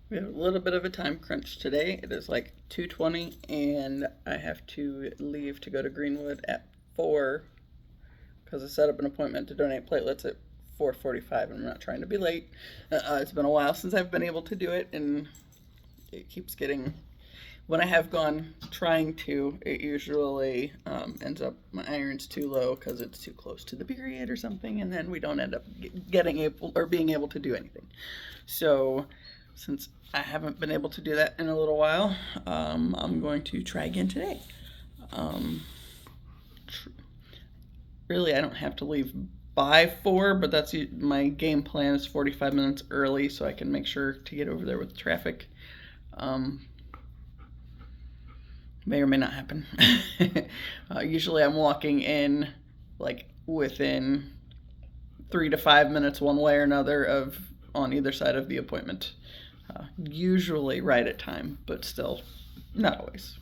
We have a little bit of a time crunch today. It is like 2:20 and I have to leave to go to Greenwood at 4 because I set up an appointment to donate platelets at 4:45 and I'm not trying to be late. It's been a while since I've been able to do it and it keeps getting when I have gone trying to, it usually ends up my iron's too low because it's too close to the period or something, and then we don't end up getting able or being able to do anything. So, since I haven't been able to do that in a little while, I'm going to try again today. Um, tr- Really, I don't have to leave by 4, but that's my game plan is 45 minutes early so I can make sure to get over there with traffic. Um, may or may not happen. Usually I'm walking in like within 3 to 5 minutes one way or another of on either side of the appointment. Usually right at time, but still not always.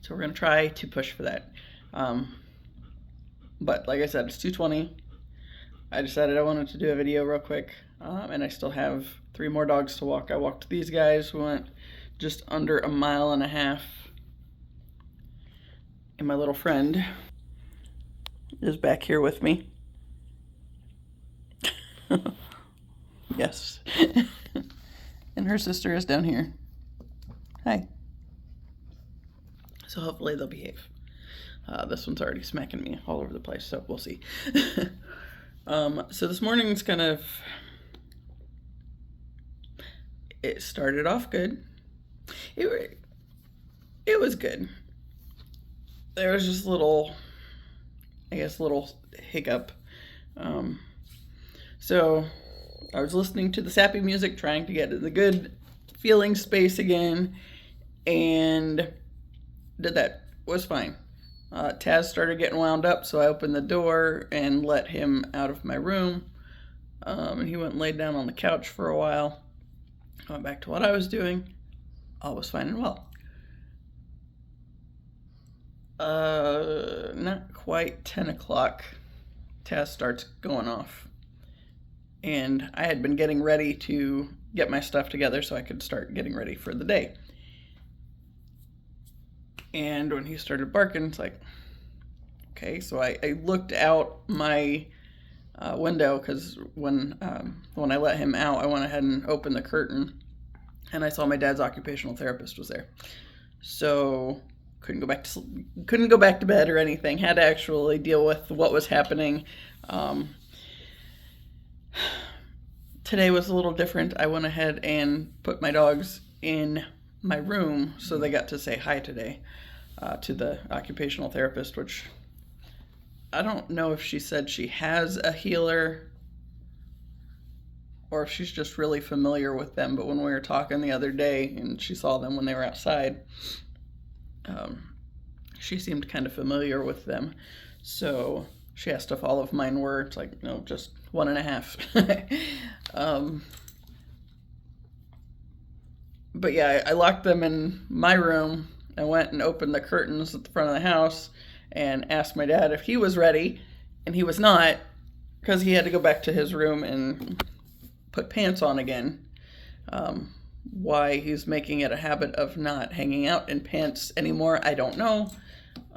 So we're gonna try to push for that. Um, but like I said, it's 2:20. I decided I wanted to do a video real quick, and I still have 3 more dogs to walk. I walked these guys. We went just under a mile and a half, and my little friend is back here with me. Yes. And her sister is down here. Hi. So hopefully they'll behave. This one's already smacking me all over the place, so we'll see. So this morning's kind of, it started off good. It, it was good. There was just little hiccup. Um, so I was listening to the sappy music, trying to get in the good feeling space again, and did that. Was fine. Taz started getting wound up, so I opened the door and let him out of my room. And he went and laid down on the couch for a while. I went back to what I was doing. All was fine and well. Not quite 10 o'clock. Taz starts going off. And I had been getting ready to get my stuff together so I could start getting ready for the day. And when he started barking, it's like, okay. So I looked out my window because when I let him out, I went ahead and opened the curtain, and I saw my dad's occupational therapist was there. So couldn't go back to bed or anything. Had to actually deal with what was happening. Um, Today was a little different. I went ahead and put my dogs in my room so they got to say hi today to the occupational therapist, which I don't know if she said she has a healer or if she's just really familiar with them. But when we were talking the other day and she saw them when they were outside, um, she seemed kind of familiar with them. So she asked if all of mine were. It's like, no, just 1.5. um, but yeah, I locked them in my room. I went and opened the curtains at the front of the house and asked my dad if he was ready, and he was not because he had to go back to his room and put pants on again. Why he's making it a habit of not hanging out in pants anymore, I don't know.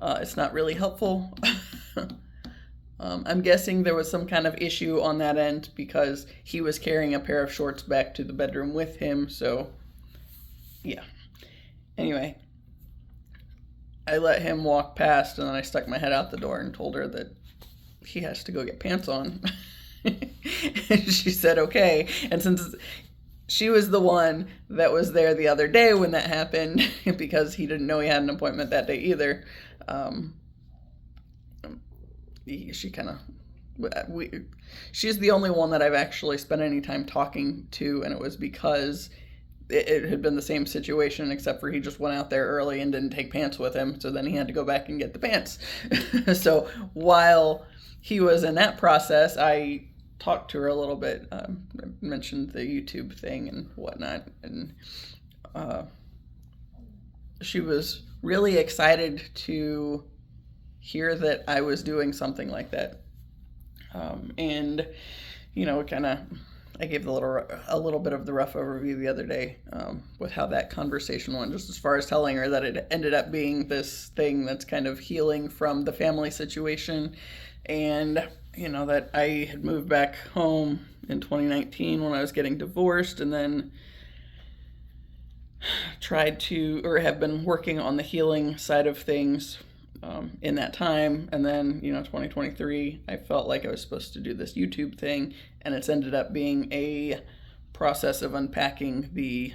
It's not really helpful. I'm guessing there was some kind of issue on that end because he was carrying a pair of shorts back to the bedroom with him, so yeah. Anyway, I let him walk past and then I stuck my head out the door and told her that he has to go get pants on. And she said okay. And since she was the one that was there the other day when that happened, because he didn't know he had an appointment that day either, she kind of she's the only one that I've actually spent any time talking to, and it was because it had been the same situation, except for he just went out there early and didn't take pants with him, so then he had to go back and get the pants. So while he was in that process, I talked to her a little bit. I mentioned the YouTube thing and whatnot, and she was really excited to hear that I was doing something like that. And, kind of, I gave a little bit of the rough overview the other day with how that conversation went, just as far as telling her that it ended up being this thing that's kind of healing from the family situation, and that I had moved back home in 2019 when I was getting divorced, and then tried to, or have been working on the healing side of things in that time. And then 2023, I felt like I was supposed to do this YouTube thing, and it's ended up being a process of unpacking the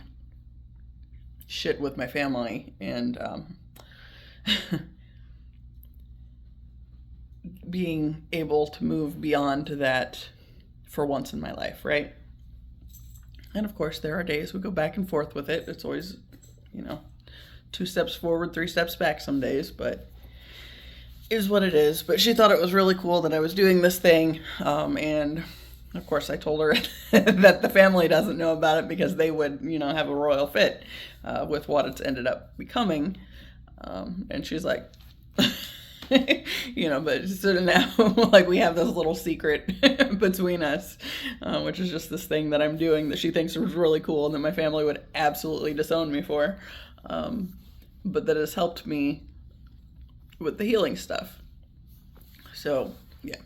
shit with my family, and being able to move beyond that for once in my life, right? And of course, there are days we go back and forth with it. It's always, 2 steps forward, 3 steps back some days, but is what it is. But she thought it was really cool that I was doing this thing. And of course, I told her that the family doesn't know about it because they would, have a royal fit with what it's ended up becoming. And she's like, but so now, like, we have this little secret between us, which is just this thing that I'm doing that she thinks is really cool and that my family would absolutely disown me for, but that has helped me with the healing stuff. So, yeah.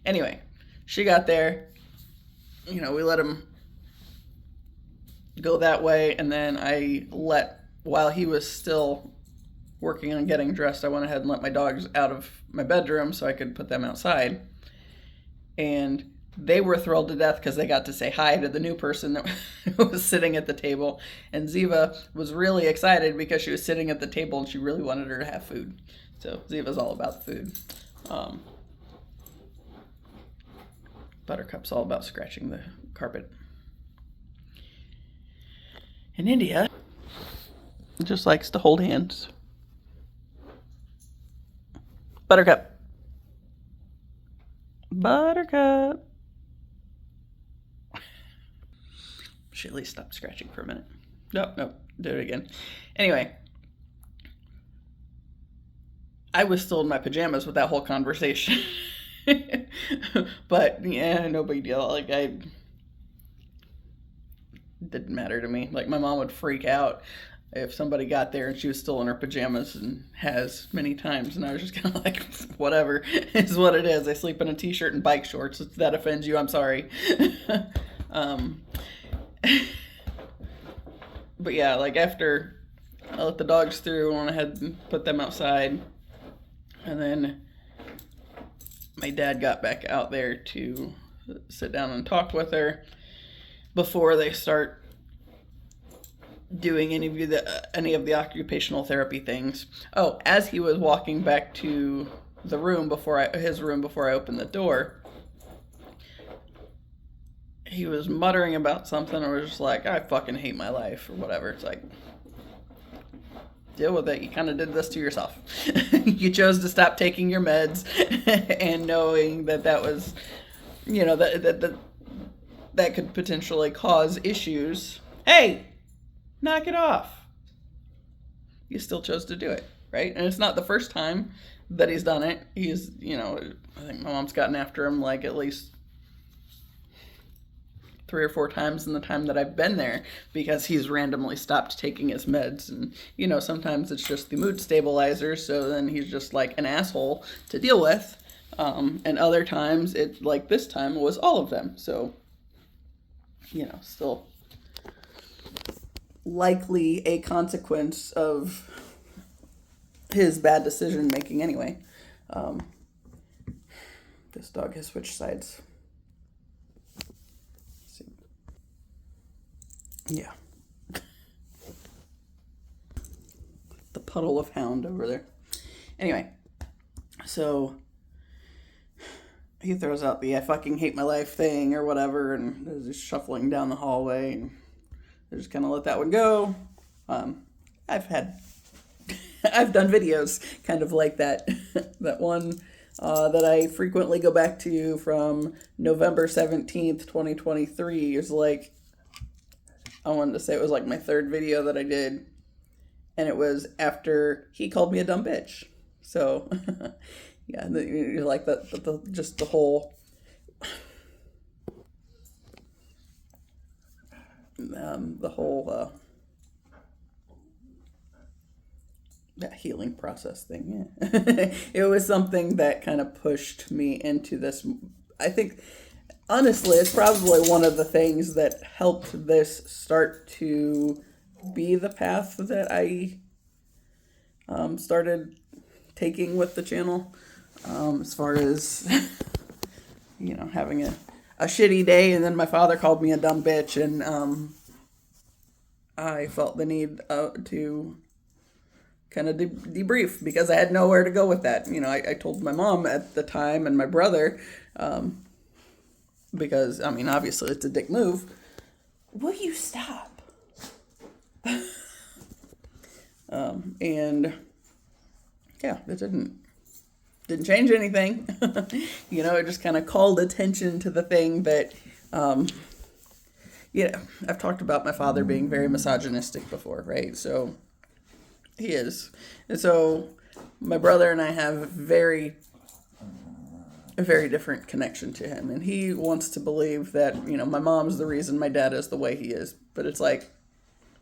Anyway, she got there, we let him go that way, and then while he was still working on getting dressed, I went ahead and let my dogs out of my bedroom so I could put them outside. And they were thrilled to death because they got to say hi to the new person that was sitting at the table. And Ziva was really excited because she was sitting at the table and she really wanted her to have food. So Ziva's all about the food. Buttercup's all about scratching the carpet. And India just likes to hold hands. Buttercup. She at least stopped scratching for a minute. Nope, do it again. Anyway, I was still in my pajamas with that whole conversation. But yeah, no big deal. Like, it didn't matter to me. Like, my mom would freak out if somebody got there and she was still in her pajamas, and has many times, and I was just kind of like, whatever, is what it is. I sleep in a t-shirt and bike shorts. If that offends you, I'm sorry. But yeah, like, after I let the dogs through, I went ahead and put them outside, and then my dad got back out there to sit down and talk with her before they start doing any of the occupational therapy things. Oh, as he was walking back to the room his room before I opened the door, he was muttering about something, or was just like, I fucking hate my life, or whatever. It's like, deal with it. You kind of did this to yourself. You chose to stop taking your meds, and knowing that was, that could potentially cause issues. Hey, knock it off. You still chose to do it, right? And it's not the first time that he's done it. He's, I think my mom's gotten after him like at least 3 or 4 times in the time that I've been there, because he's randomly stopped taking his meds. And, sometimes it's just the mood stabilizer, so then he's just like an asshole to deal with. And other times, like this time, was all of them. So, still likely a consequence of his bad decision making anyway. This dog has switched sides. Let's see. Yeah. The puddle of hound over there. Anyway, so he throws out the I fucking hate my life thing or whatever, and is just shuffling down the hallway, and I just kind of let that one go. I've done videos kind of like that. That one that I frequently go back to from November 17th, 2023 is like, I wanted to say it was like my 3rd video that I did. And it was after he called me a dumb bitch. So, yeah, like just the whole the whole that healing process thing. Yeah. It was something that kind of pushed me into this. I think, honestly, it's probably one of the things that helped this start to be the path that I started taking with the channel. As far as, having a shitty day, and then my father called me a dumb bitch, and I felt the need to kind of debrief because I had nowhere to go with that. I told my mom at the time and my brother, because, obviously it's a dick move. Will you stop? And yeah, it didn't change anything. It just kind of called attention to the thing that, I've talked about my father being very misogynistic before, right? So he is. And so my brother and I have a very different connection to him. And he wants to believe that, my mom's the reason my dad is the way he is. But it's like,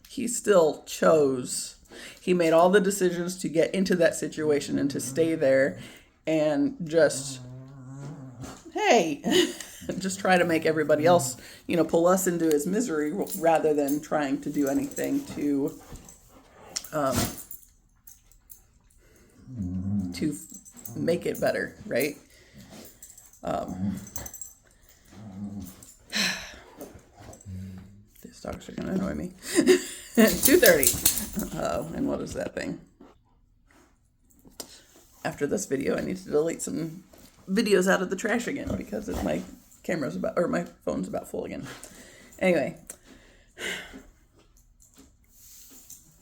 he still chose. He made all the decisions to get into that situation and to stay there and just, hey, just try to make everybody else, pull us into his misery rather than trying to do anything to make it better, right? These dogs are gonna annoy me. 2:30. And what is that thing? After this video, I need to delete some videos out of the trash again because my my phone's about full again. Anyway.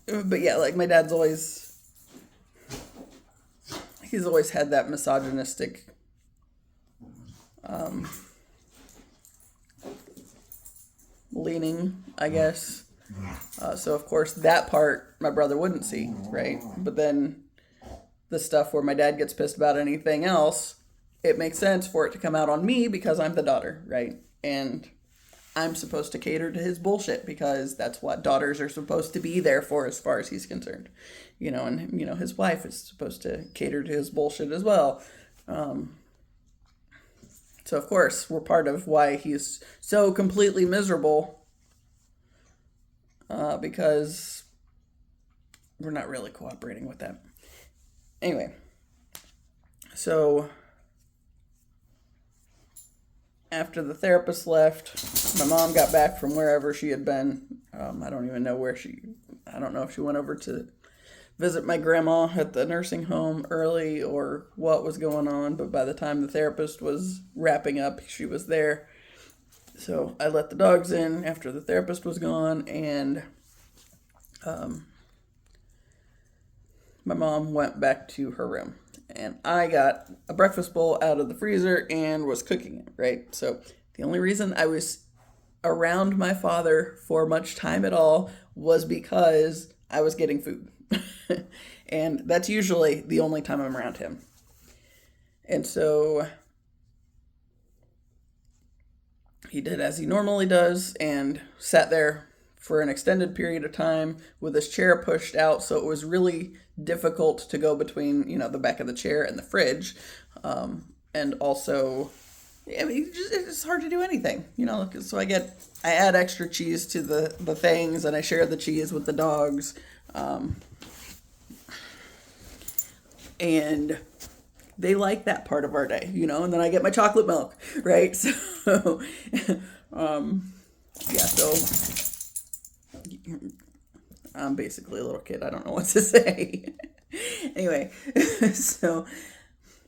But yeah, like my dad's he's always had that misogynistic leaning, I guess. So of course that part my brother wouldn't see, right? But then the stuff where my dad gets pissed about anything else, it makes sense for it to come out on me because I'm the daughter, right? And I'm supposed to cater to his bullshit because that's what daughters are supposed to be there for as far as he's concerned. And his wife is supposed to cater to his bullshit as well. So of course we're part of why he's so completely miserable, because we're not really cooperating with that. Anyway, so after the therapist left, my mom got back from wherever she had been. I don't even know I don't know if she went over to visit my grandma at the nursing home early or what was going on, but by the time the therapist was wrapping up, she was there. So I let the dogs in after the therapist was gone, and my mom went back to her room. And I got a breakfast bowl out of the freezer and was cooking it, right? So the only reason I was around my father for much time at all was because I was getting food. And that's usually the only time I'm around him. And so he did as he normally does and sat there for an extended period of time with his chair pushed out, so it was really difficult to go between, the back of the chair and the fridge. And also, it's hard to do anything, so I add extra cheese to the things, and I share the cheese with the dogs. And they like that part of our day, and then I get my chocolate milk, right? So, so I'm basically a little kid. I don't know what to say. Anyway, so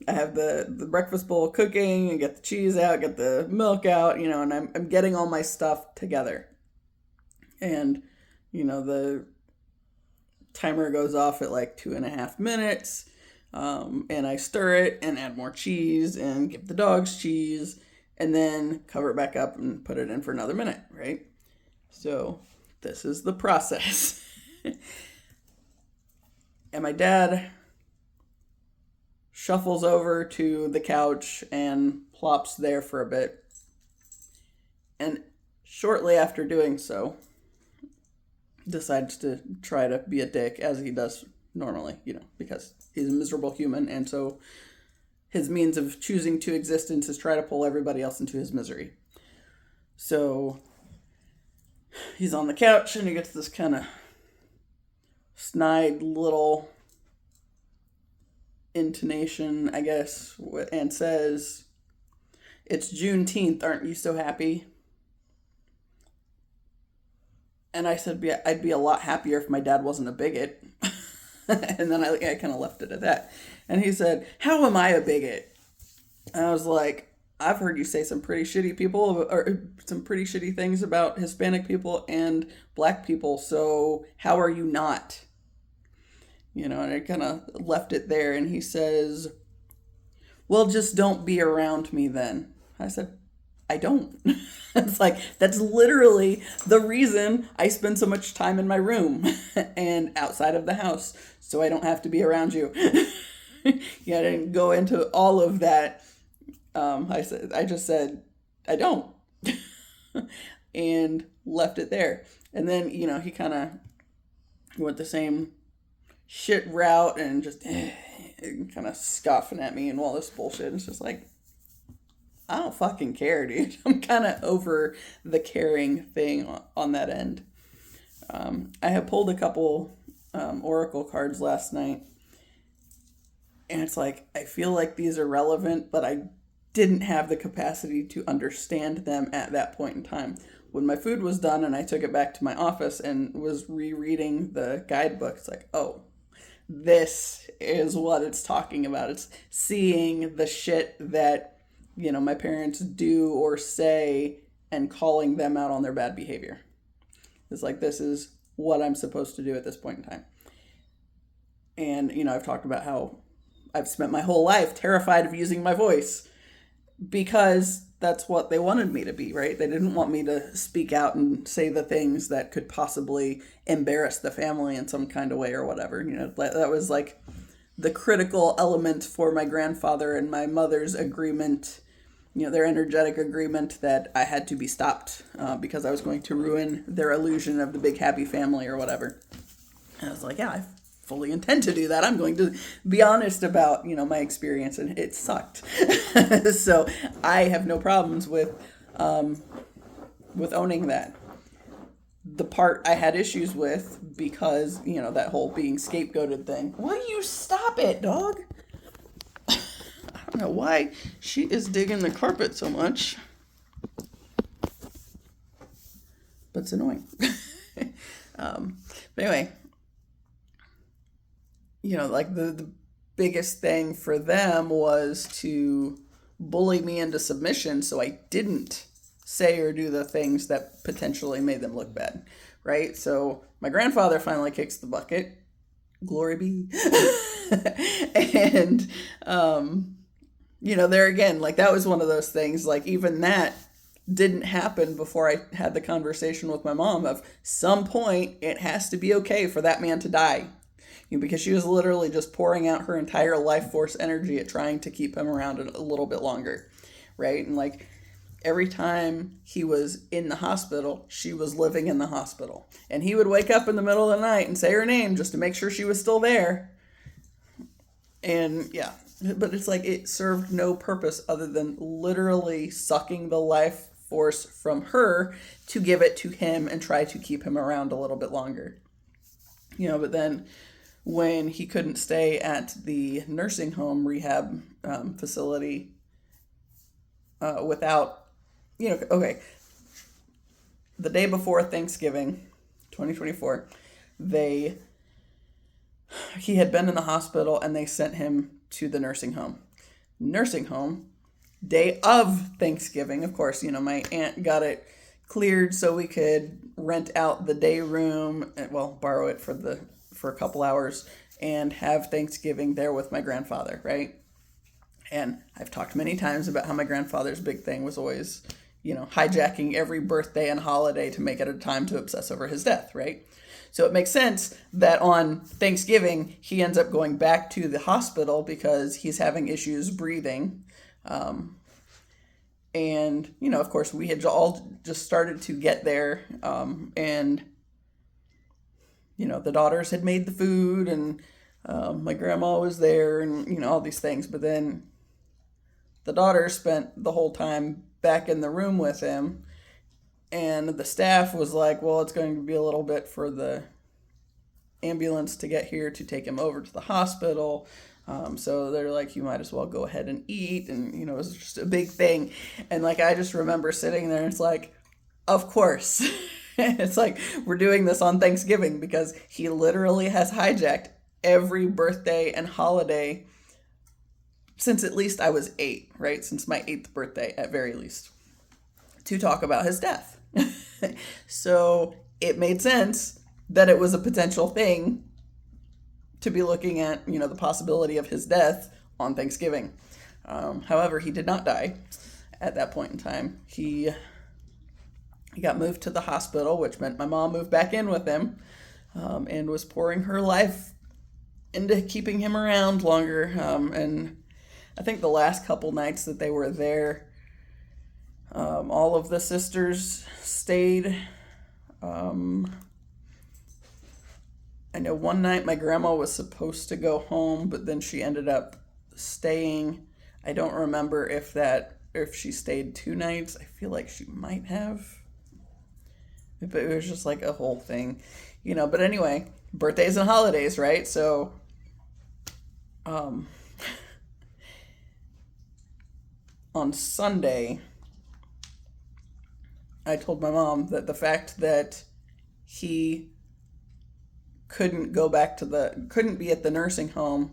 I have the breakfast bowl cooking and get the cheese out, get the milk out, and I'm getting all my stuff together. And, the timer goes off at like 2.5 minutes. And I stir it and add more cheese and give the dogs cheese and then cover it back up and put it in for another minute, right? So this is the process. And my dad shuffles over to the couch and plops there for a bit. And shortly after doing so, decides to try to be a dick as he does normally, because he's a miserable human, and so his means of choosing to existence is try to pull everybody else into his misery. So he's on the couch and he gets this kind of snide little intonation, I guess, and says, "It's Juneteenth, aren't you so happy?" And I said, I'd be a lot happier if my dad wasn't a bigot. And then I kind of left it at that. And he said, "How am I a bigot?" And I was like, "I've heard you say some pretty shitty people, or some pretty shitty things about Hispanic people and black people, so how are you not?" And I kind of left it there. And he says, "Well, just don't be around me then." I said, "I don't." It's like, that's literally the reason I spend so much time in my room and outside of the house, so I don't have to be around you. Yeah, I didn't go into all of that. I just said, "I don't." And left it there. And then, he kind of went the same shit route and just kind of scoffing at me and all this bullshit. It's just like, I don't fucking care, dude. I'm kind of over the caring thing on that end. I had pulled a couple oracle cards last night, and it's like, I feel like these are relevant, but I didn't have the capacity to understand them at that point in time. When my food was done and I took it back to my office and was rereading the guidebook, it's like, oh, this is what it's talking about. It's seeing the shit that my parents do or say and calling them out on their bad behavior. It's like, this is what I'm supposed to do at this point in time. And, I've talked about how I've spent my whole life terrified of using my voice because that's what they wanted me to be, right? They didn't want me to speak out and say the things that could possibly embarrass the family in some kind of way or whatever. That was like the critical element for my grandfather and my mother's agreement, their energetic agreement that I had to be stopped because I was going to ruin their illusion of the big happy family or whatever. And I was like, yeah, I fully intend to do that. I'm going to be honest about, my experience, and it sucked. So I have no problems with owning that. The part I had issues with, because, that whole being scapegoated thing. Why do you stop it, dog? I don't know why she is digging the carpet so much, but it's annoying. But anyway, like the biggest thing for them was to bully me into submission so I didn't say or do the things that potentially made them look bad, right? So my grandfather finally kicks the bucket. Glory be. And, there again, like, that was one of those things, like, even that didn't happen before I had the conversation with my mom of some point it has to be okay for that man to die. Because she was literally just pouring out her entire life force energy at trying to keep him around a little bit longer, right? And like, every time he was in the hospital, she was living in the hospital. And he would wake up in the middle of the night and say her name just to make sure she was still there. And yeah, but it's like, it served no purpose other than literally sucking the life force from her to give it to him and try to keep him around a little bit longer. But then when he couldn't stay at the nursing home rehab facility without, okay, the day before Thanksgiving, 2024, he had been in the hospital and they sent him to the nursing home. Nursing home, day of Thanksgiving, of course, my aunt got it cleared so we could rent out the day room, borrow it for a couple hours and have Thanksgiving there with my grandfather, right? And I've talked many times about how my grandfather's big thing was always, hijacking every birthday and holiday to make it a time to obsess over his death, right? So it makes sense that on Thanksgiving, he ends up going back to the hospital because he's having issues breathing. And, of course, we had all just started to get there. And the daughters had made the food, and my grandma was there, and all these things. But then the daughter spent the whole time back in the room with him, and the staff was like, well, it's going to be a little bit for the ambulance to get here to take him over to the hospital. So they're like, you might as well go ahead and eat. And, it was just a big thing. And like, I just remember sitting there, and it's like, of course. It's like, we're doing this on Thanksgiving because he literally has hijacked every birthday and holiday since at least I was 8, right? Since my 8th birthday, at very least, to talk about his death. So it made sense that it was a potential thing to be looking at, the possibility of his death on Thanksgiving. However, he did not die at that point in time. He got moved to the hospital, which meant my mom moved back in with him, and was pouring her life into keeping him around longer. And I think the last couple nights that they were there, all of the sisters stayed. I know one night my grandma was supposed to go home, but then she ended up staying. I don't remember if she stayed 2 nights. I feel like she might have. But it was just like a whole thing, But anyway, birthdays and holidays, right? So, on Sunday, I told my mom that the fact that he couldn't be at the nursing home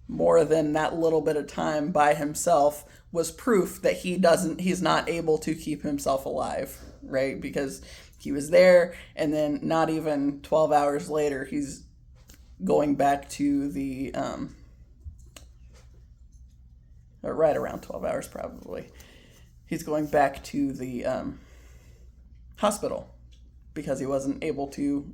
more than that little bit of time by himself was proof that he's not able to keep himself alive, right? Because he was there, and then not even 12 hours later, he's going back to the, or right around 12 hours probably, he's going back to the hospital because he wasn't able to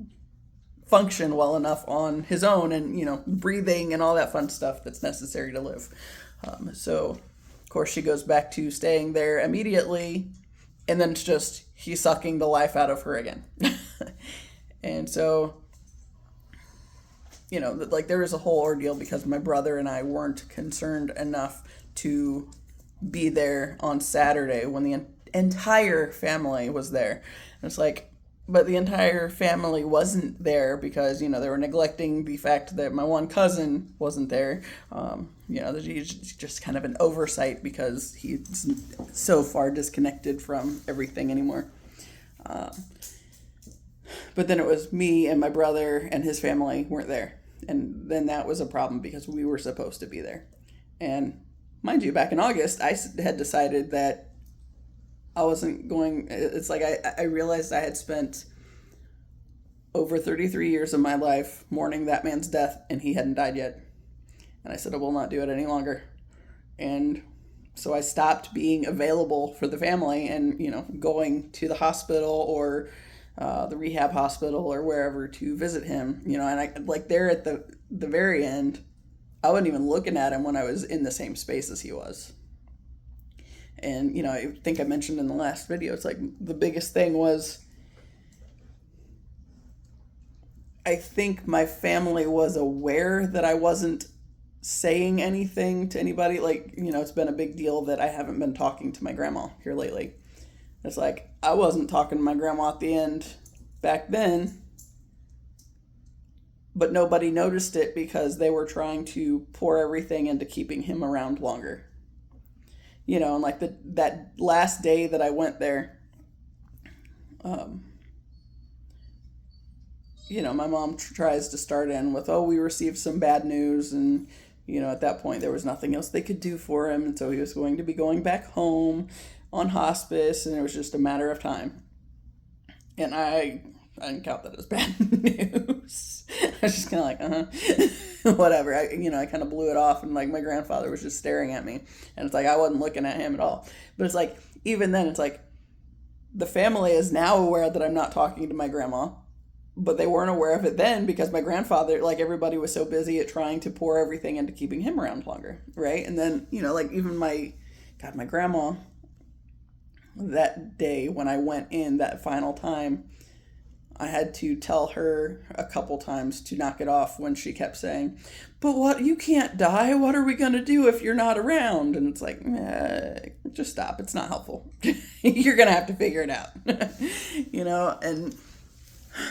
function well enough on his own, and breathing and all that fun stuff that's necessary to live. So of course she goes back to staying there immediately, and then it's just he's sucking the life out of her again. And so like there was a whole ordeal because my brother and I weren't concerned enough to be there on Saturday when the entire family was there. And it's like, but the entire family wasn't there because, they were neglecting the fact that my one cousin wasn't there. He's just kind of an oversight because he's so far disconnected from everything anymore. But then it was me and my brother and his family weren't there. And then that was a problem because we were supposed to be there. And mind you, back in August, I had decided that I wasn't going. It's like I realized I had spent over 33 years of my life mourning that man's death, and he hadn't died yet. And I said, I will not do it any longer. And so I stopped being available for the family and, going to the hospital or the rehab hospital or wherever to visit him, and I like there at the very end, I wasn't even looking at him when I was in the same space as he was. And, I think I mentioned in the last video, it's like the biggest thing was I think my family was aware that I wasn't saying anything to anybody. Like, it's been a big deal that I haven't been talking to my grandma here lately. It's like I wasn't talking to my grandma at the end back then, but nobody noticed it because they were trying to pour everything into keeping him around longer. And like that last day that I went there, my mom tries to start in with, we received some bad news. And, at that point there was nothing else they could do for him. And so he was going to be going back home on hospice, and it was just a matter of time. And I didn't count that as bad news. I was just kind of like, whatever. I kind of blew it off, and like my grandfather was just staring at me, and it's like I wasn't looking at him at all. But it's like, even then, it's like the family is now aware that I'm not talking to my grandma, but they weren't aware of it then because my grandfather, like everybody was so busy at trying to pour everything into keeping him around longer, right? And then, like even my grandma, that day when I went in that final time, I had to tell her a couple times to knock it off when she kept saying, "But what, you can't die. What are we going to do if you're not around?" And it's like, just stop. It's not helpful. You're going to have to figure it out. And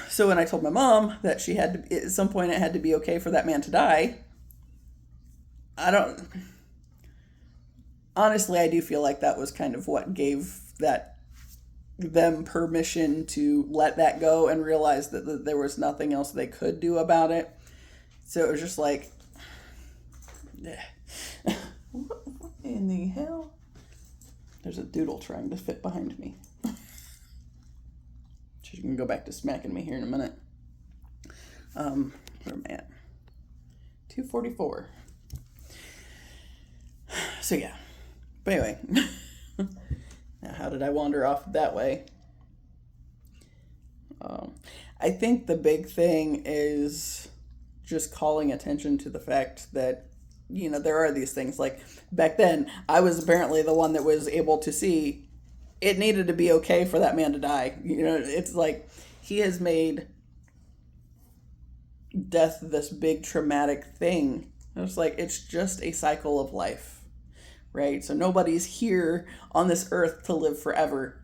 so when I told my mom that she had to, at some point it had to be okay for that man to die, honestly, I do feel like that was kind of what gave them permission to let that go and realize that there was nothing else they could do about it. So it was just like, what in the hell? There's a doodle trying to fit behind me. She's going to go back to smacking me here in a minute. Where am I at? 2:44. So yeah. But anyway. Now, how did I wander off that way? I think the big thing is just calling attention to the fact that, there are these things. Like, back then, I was apparently the one that was able to see it needed to be okay for that man to die. It's like he has made death this big traumatic thing. It's like, it's just a cycle of life, right? So nobody's here on this earth to live forever.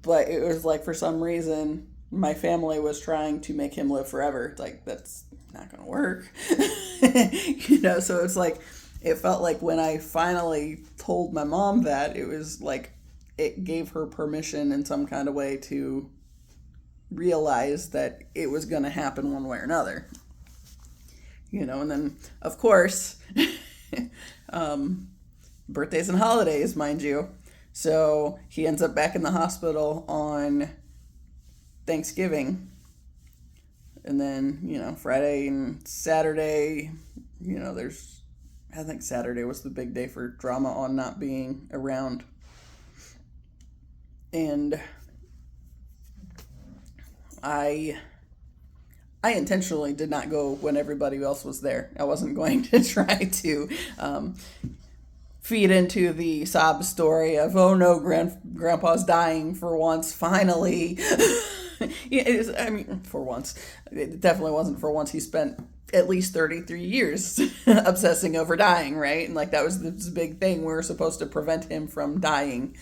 But it was like, for some reason, my family was trying to make him live forever. It's like, that's not going to work. So it's like, it felt like when I finally told my mom that, it was like, it gave her permission in some kind of way to realize that it was going to happen one way or another. And then, of course, birthdays and holidays, mind you. So he ends up back in the hospital on Thanksgiving. And then, Friday and Saturday, I think Saturday was the big day for drama on not being around. And I intentionally did not go when everybody else was there. I wasn't going to try to feed into the sob story of, oh no, grandpa's dying for once, finally. For once. It definitely wasn't for once. He spent at least 33 years obsessing over dying, right? And that was this big thing. We were supposed to prevent him from dying.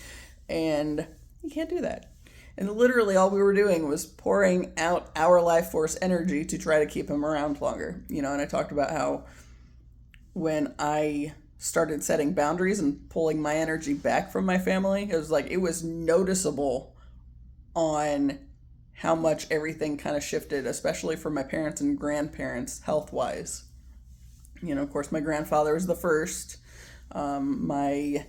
And you can't do that. And literally all we were doing was pouring out our life force energy to try to keep him around longer. And I talked about how when I started setting boundaries and pulling my energy back from my family, it was noticeable on how much everything kind of shifted, especially for my parents and grandparents health-wise. Of course, my grandfather was the first. My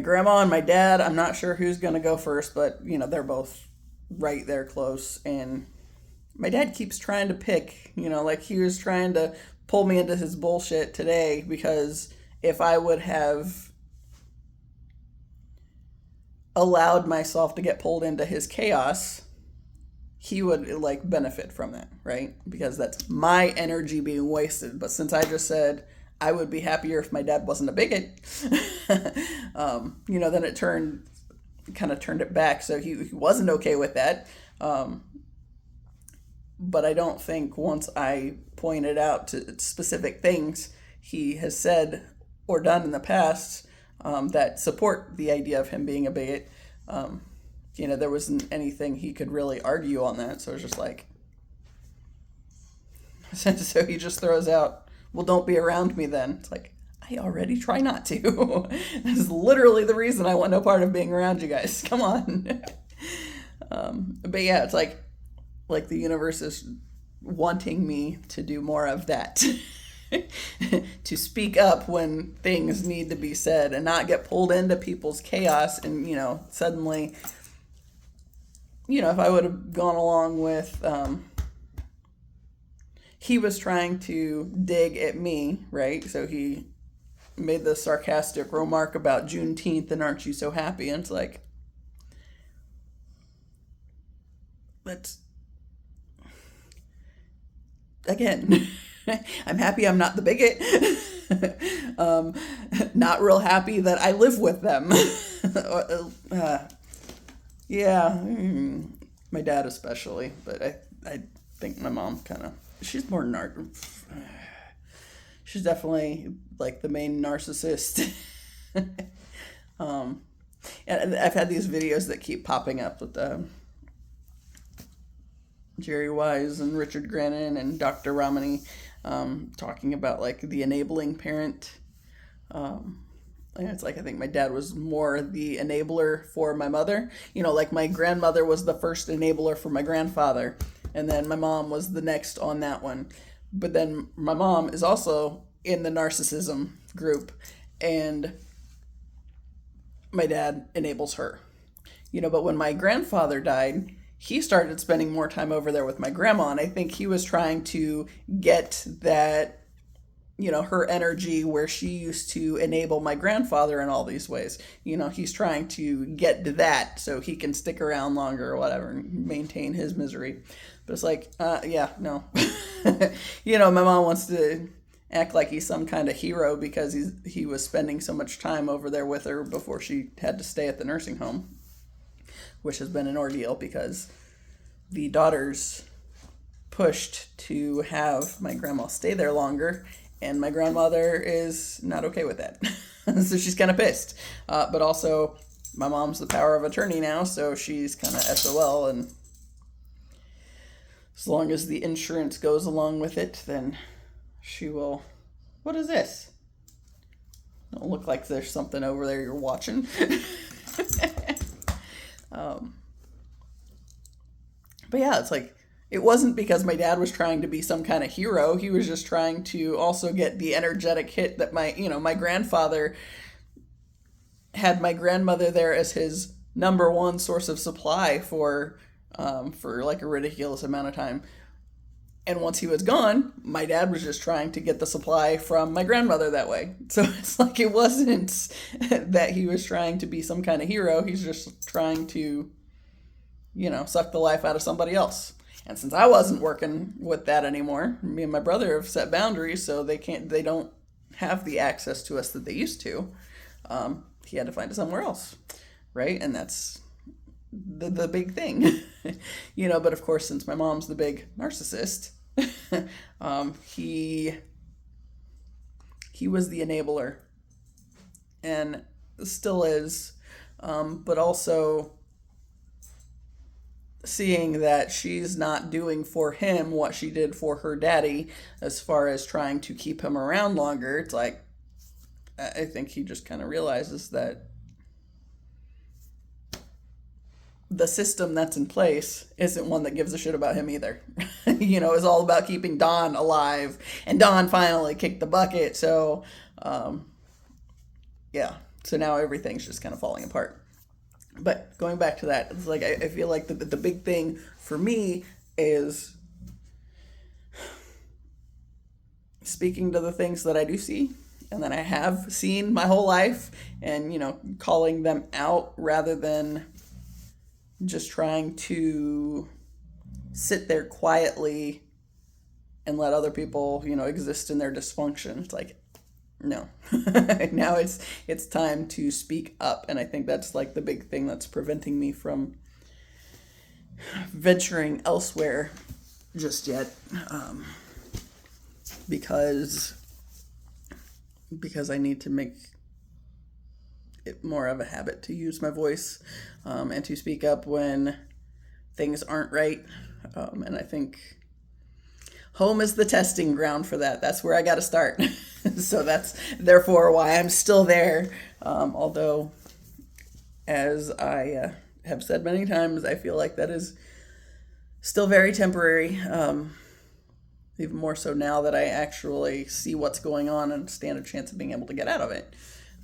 grandma and my dad, I'm not sure who's going to go first, but, they're both right there close. And my dad keeps trying to pick, he was trying to pull me into his bullshit today, because if I would have allowed myself to get pulled into his chaos, he would benefit from that, right? Because that's my energy being wasted. But since I just said I would be happier if my dad wasn't a bigot, then it turned it back. So he wasn't okay with that. But I don't think once I pointed out to specific things he has said or done in the past that support the idea of him being a bigot, there wasn't anything he could really argue on that. So it was just like, so he just throws out, well, don't be around me then. It's like, I already try not to. This is literally the reason I want no part of being around you guys. Come on. But yeah, it's like the universe is wanting me to do more of that. To speak up when things need to be said and not get pulled into people's chaos. And, suddenly, if I would have gone along with, he was trying to dig at me, right? So he made the sarcastic remark about Juneteenth and aren't you so happy? And it's like, again, I'm happy I'm not the bigot. Not real happy that I live with them. Yeah. My dad especially, but I think my mom kind of, she's more she's definitely like the main narcissist. um, and I've had these videos that keep popping up with Jerry Wise and Richard Grannon and Dr. Ramani, talking about like the enabling parent. And it's like I think my dad was more the enabler for my mother. You know, like my grandmother was the first enabler for my grandfather, and then my mom was the next on that one. But then my mom is also in the narcissism group, and my dad enables her. You know, but when my grandfather died, he started spending more time over there with my grandma, and I think he was trying to get that, you know, her energy where she used to enable my grandfather in all these ways. You know, he's trying to get to that so he can stick around longer or whatever and maintain his misery. But it's like, yeah, no. You know, my mom wants to act like he's some kind of hero because he was spending so much time over there with her before she had to stay at the nursing home, which has been an ordeal because the daughters pushed to have my grandma stay there longer, and my grandmother is not okay with that. So she's kind of pissed. But also, my mom's the power of attorney now, so she's kind of SOL, and as long as the insurance goes along with it, then she will... What is this? Don't look like there's something over there you're watching. But yeah, it's like, it wasn't because my dad was trying to be some kind of hero. He was just trying to also get the energetic hit that my grandfather had my grandmother there as his number one source of supply for like a ridiculous amount of time. And once he was gone, my dad was just trying to get the supply from my grandmother that way. So it's like, it wasn't that he was trying to be some kind of hero. He's just trying to, you know, suck the life out of somebody else. And since I wasn't working with that anymore, me and my brother have set boundaries, so they don't have the access to us that they used to. He had to find it somewhere else, right? And that's the big thing. You know, but of course, since my mom's the big narcissist, he was the enabler and still is, but also seeing that she's not doing for him what she did for her daddy as far as trying to keep him around longer. It's like, I think he just kind of realizes that the system that's in place isn't one that gives a shit about him either. You know, it's all about keeping Don alive, and Don finally kicked the bucket. So, yeah. So now everything's just kind of falling apart. But going back to that, it's like, I feel like the big thing for me is speaking to the things that I do see and that I have seen my whole life, and, you know, calling them out rather than just trying to sit there quietly and let other people, you know, exist in their dysfunction. It's like, no. Now it's time to speak up, and I think that's like the big thing that's preventing me from venturing elsewhere just yet, because I need to make it more of a habit to use my voice, and to speak up when things aren't right, and I think home is the testing ground for that. That's where I got to start. So that's therefore why I'm still there. Although, as I have said many times, I feel like that is still very temporary. Even more so now that I actually see what's going on and stand a chance of being able to get out of it.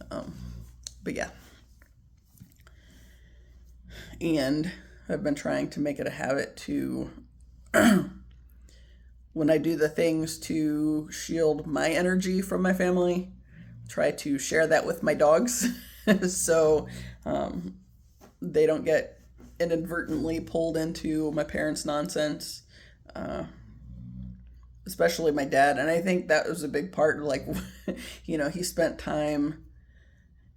But yeah. And I've been trying to make it a habit to... when I do the things to shield my energy from my family, try to share that with my dogs so they don't get inadvertently pulled into my parents' nonsense, especially my dad. And I think that was a big part, like, you know, he spent time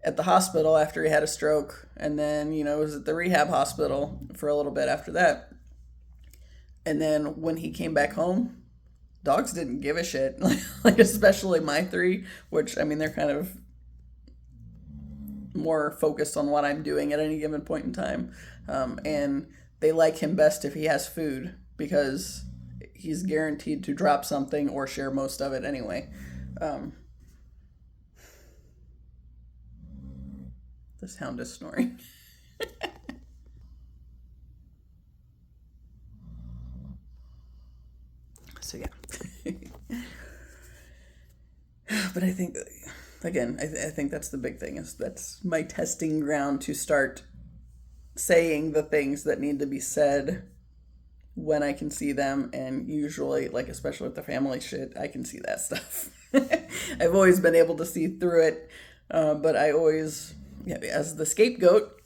at the hospital after he had a stroke, and then, you know, was at the rehab hospital for a little bit after that. And then when he came back home, dogs didn't give a shit. Like, especially my three, which, I mean, they're kind of more focused on what I'm doing at any given point in time. And they like him best if he has food because he's guaranteed to drop something or share most of it anyway. This hound is snoring. So yeah. But I think, again, I think that's the big thing, is that's my testing ground to start saying the things that need to be said when I can see them. And usually, like, especially with the family shit, I can see that stuff. I've always been able to see through it, but I always, yeah, as the scapegoat,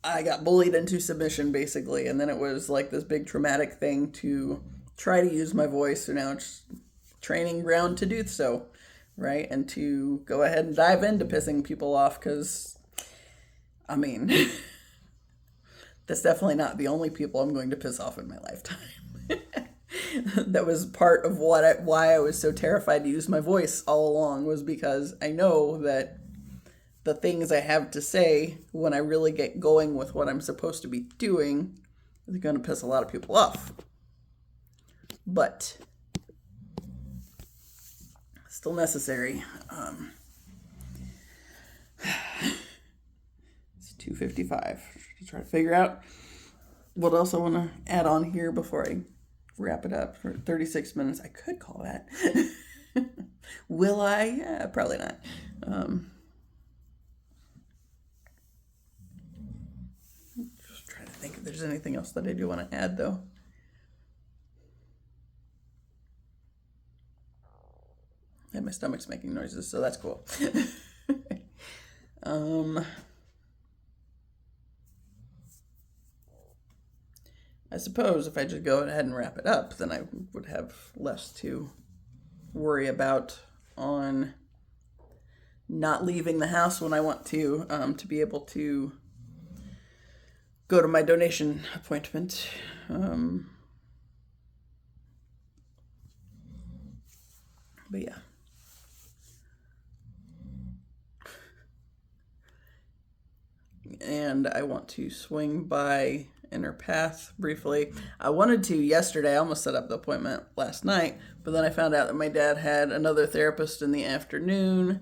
I got bullied into submission basically, and then it was like this big traumatic thing to try to use my voice. So now it's training ground to do so, right? And to go ahead and dive into pissing people off, because, I mean, that's definitely not the only people I'm going to piss off in my lifetime. That was part of why I was so terrified to use my voice all along, was because I know that the things I have to say when I really get going with what I'm supposed to be doing is going to piss a lot of people off. But still necessary. It's 2:55. To try to figure out what else I want to add on here before I wrap it up for 36 minutes. I could call that. Will I? Yeah, probably not. Just trying to think if there's anything else that I do want to add, though. Yeah, my stomach's making noises, so that's cool. I suppose if I just go ahead and wrap it up, then I would have less to worry about on not leaving the house when I want to be able to go to my donation appointment. But yeah. And I want to swing by Inner Path briefly. I wanted to yesterday. I almost set up the appointment last night, but then I found out that my dad had another therapist in the afternoon,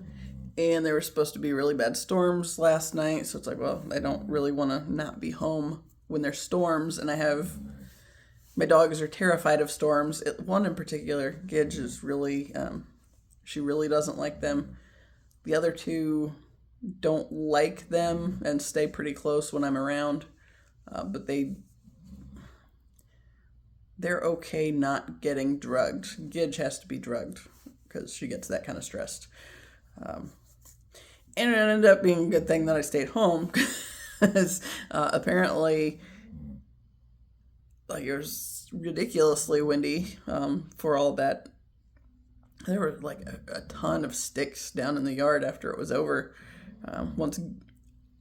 and there were supposed to be really bad storms last night. So it's like, well, I don't really want to not be home when there's storms, and my dogs are terrified of storms. One in particular, Gidge, is really, she really doesn't like them. The other two don't like them and stay pretty close when I'm around, but they're okay not getting drugged. Gidge has to be drugged because she gets that kind of stressed. And it ended up being a good thing that I stayed home, because apparently, like, it was ridiculously windy for all that. There were like a ton of sticks down in the yard after it was over. Once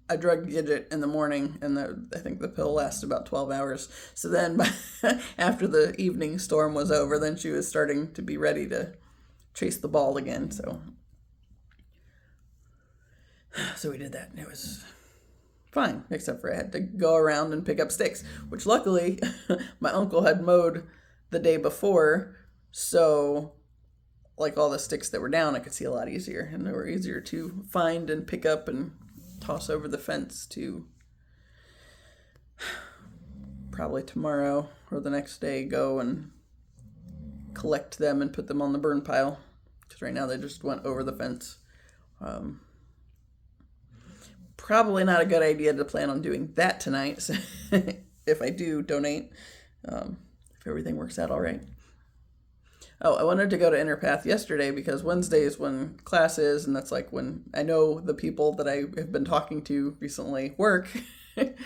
I drugged Gidget in the morning, and I think the pill lasted about 12 hours. So then after the evening storm was over, then she was starting to be ready to chase the ball again. So we did that, and it was fine, except for I had to go around and pick up sticks, which luckily my uncle had mowed the day before, so like all the sticks that were down I could see a lot easier, and they were easier to find and pick up and toss over the fence to probably tomorrow or the next day go and collect them and put them on the burn pile, because right now they just went over the fence. Probably not a good idea to plan on doing that tonight, so if I do donate, if everything works out all right. Oh, I wanted to go to Inner Path yesterday because Wednesday is when class is, and that's like when I know the people that I have been talking to recently work. But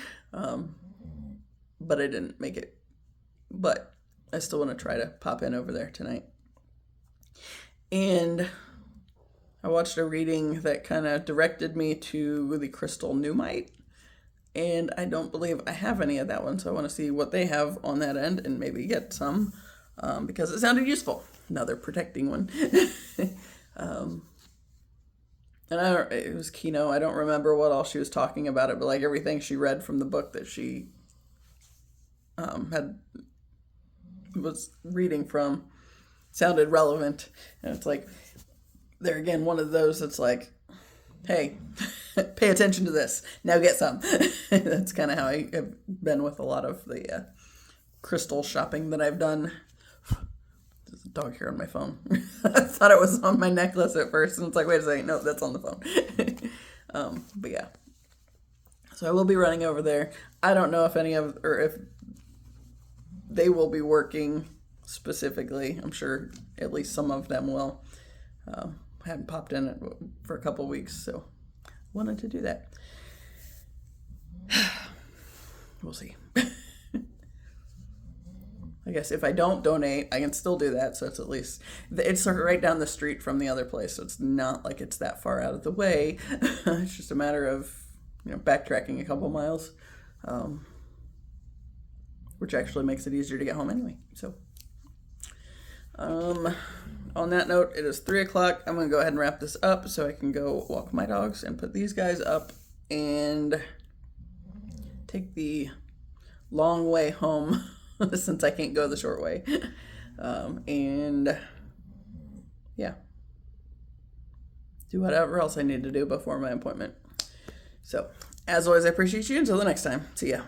I didn't make it. But I still want to try to pop in over there tonight. And I watched a reading that kind of directed me to the crystal Numite. and I don't believe I have any of that one, so I want to see what they have on that end and maybe get some because it sounded useful. Another protecting one. And it was Kino. I don't remember what all she was talking about it, but like everything she read from the book that she was reading from sounded relevant. And it's like, they're again one of those that's like, hey, pay attention to this. Now get some. That's kind of how I have been with a lot of the crystal shopping that I've done. There's a dog here on my phone. I thought it was on my necklace at first, and it's like, wait a second, no, that's on the phone. But yeah. So I will be running over there. I don't know if if they will be working specifically. I'm sure at least some of them will. I hadn't popped in it for a couple weeks, so wanted to do that. We'll see. I guess if I don't donate, I can still do that. So it's at least, it's right down the street from the other place. So it's not like it's that far out of the way. It's just a matter of, backtracking a couple miles, which actually makes it easier to get home anyway. So, on that note, it is 3:00. I'm going to go ahead and wrap this up so I can go walk my dogs and put these guys up and take the long way home since I can't go the short way. And yeah, do whatever else I need to do before my appointment. So, as always, I appreciate you. Until the next time, see ya.